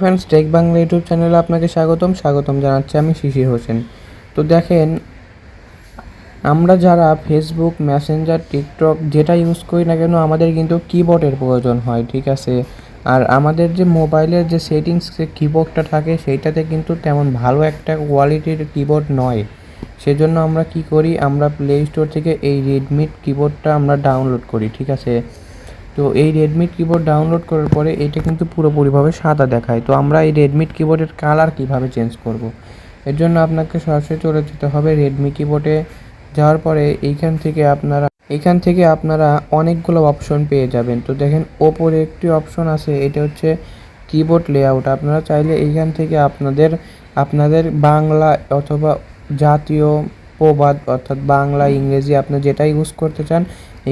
Friends, take Bangla YouTube চ্যানেলে আপনাকে স্বাগতম জানাচ্ছি আমি শিশির হোসেন। তো দেখেন, আমরা যারা ফেসবুক, মেসেঞ্জার, টিকটক যেটা ইউজ করি না কেন, আমাদের কিন্তু কিবোর্ডের প্রয়োজন হয়, ঠিক আছে। আর আমাদের যে মোবাইলের যে সেটিংস কিবোর্ডটা থাকে, সেইটাতে কিন্তু তেমন ভালো একটা কোয়ালিটির কিবোর্ড নয়। সেজন্য আমরা কি করি, আমরা প্লে স্টোর থেকে এই রেডমি কিবোর্ডটা আমরা ডাউনলোড করি, ঠিক আছে। তো এই রেডমি কিবোর্ড ডাউনলোড করার পরে এটা কিন্তু পুরোপুরিভাবে সাদা দেখায়। তো আমরা এই রেডমি কিবোর্ডের কালার কিভাবে চেঞ্জ করব, এর জন্য আপনাকে সরাসরি চলে যেতে হবে রেডমি কিবোর্ডে। যাওয়ার পরে এইখান থেকে আপনারা অনেকগুলো অপশন পেয়ে যাবেন। তো দেখেন, ওপরে একটি অপশন আছে, এটা হচ্ছে কিবোর্ড লেআউট। আপনারা চাইলে এইখান থেকে আপনাদের বাংলা অথবা জাতীয় প্রবাদ, অর্থাৎ বাংলা, ইংরেজি আপনি যেটা ইউজ করতে চান,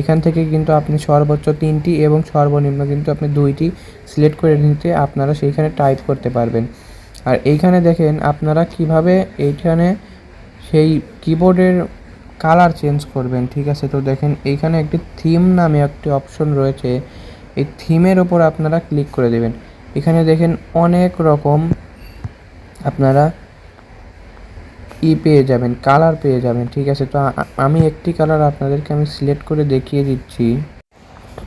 এখান থেকে কিন্তু আপনি সর্বোচ্চ 3টি এবং সর্বনিম্ন কিন্তু আপনি 2টি সিলেক্ট করে নিতে আপনারা সেইখানে টাইপ করতে পারবেন। আর এইখানে দেখেন আপনারা কিভাবে এইখানে সেই কিবোর্ডের কালার চেঞ্জ করবেন, ঠিক আছে। তো দেখেন, এইখানে একটি থিম নামে একটি অপশন রয়েছে, এই থিমের ওপর আপনারা ক্লিক করে দেবেন। এখানে দেখেন অনেক রকম আপনারা পেয়ে যাবেন, কালার পেয়ে যাবেন, ঠিক আছে। তো আমি একটি কালার আপনাদেরকে আমি সিলেক্ট করে দেখিয়ে দিচ্ছি।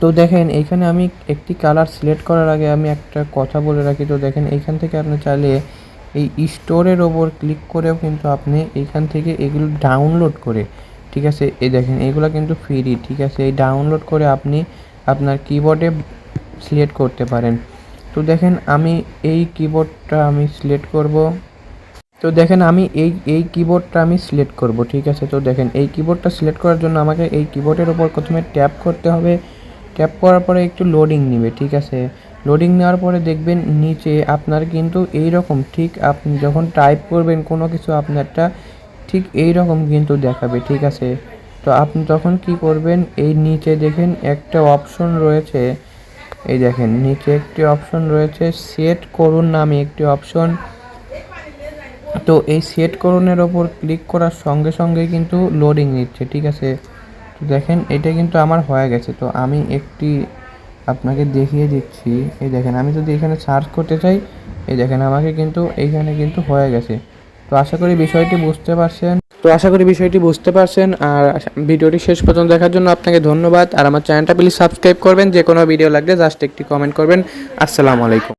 তো দেখেন, এইখানে আমি একটি কালার সিলেক্ট করার আগে আমি একটা কথা বলে রাখি। তো দেখেন, এইখান থেকে আপনি চাইলে এই স্টোরের ওপর ক্লিক করেও কিন্তু আপনি এইখান থেকে এগুলো ডাউনলোড করে, ঠিক আছে, এই দেখেন এগুলো কিন্তু ফ্রি, ঠিক আছে। এই ডাউনলোড করে আপনি আপনার কিবোর্ডে সিলেক্ট করতে পারেন। তো দেখেন, আমি এই কিবোর্ডটা আমি সিলেক্ট করব। তো দেখেন, আমি এই কিবোর্ডটা আমি সিলেক্ট করব, ঠিক আছে। তো দেখেন, এই কিবোর্ডটা সিলেক্ট করার জন্য আমাকে এই কিবোর্ডের ওপর প্রথমে ট্যাপ করতে হবে। ট্যাপ করার পরে একটু লোডিং নেবে, ঠিক আছে। লোডিং নেওয়ার পরে দেখবেন নিচে আপনার কিন্তু এই রকম, ঠিক আপনি যখন টাইপ করবেন কোনো কিছু আপনারটা ঠিক এই রকম কিন্তু দেখাবে, ঠিক আছে। তো আপনি তখন কি করবেন, এই নিচে দেখেন একটা অপশন রয়েছে, এই দেখেন নিচে একটি অপশন রয়েছে সেট করুন নামে একটি অপশন। তো এই সেট করুনের ওপর ক্লিক করার সঙ্গে সঙ্গে কিন্তু লোডিং নিচ্ছে, ঠিক আছে। তো দেখেন, এটা কিন্তু আমার হয়ে গেছে। তো আমি একটি আপনাকে দেখিয়ে দিচ্ছি, এই দেখেন আমি যদি এখানে সার্চ করতে চাই, এই দেখেন আমাকে কিন্তু এইখানে কিন্তু হয়ে গেছে। তো আশা করি বিষয়টি বুঝতে পারছেন। আর ভিডিওটি শেষ পর্যন্ত দেখার জন্য আপনাকে ধন্যবাদ। আর আমার চ্যানেলটা প্লিজ সাবস্ক্রাইব করবেন। যে কোনো ভিডিও লাগলে জাস্ট একটি কমেন্ট করবেন। আসসালামু আলাইকুম।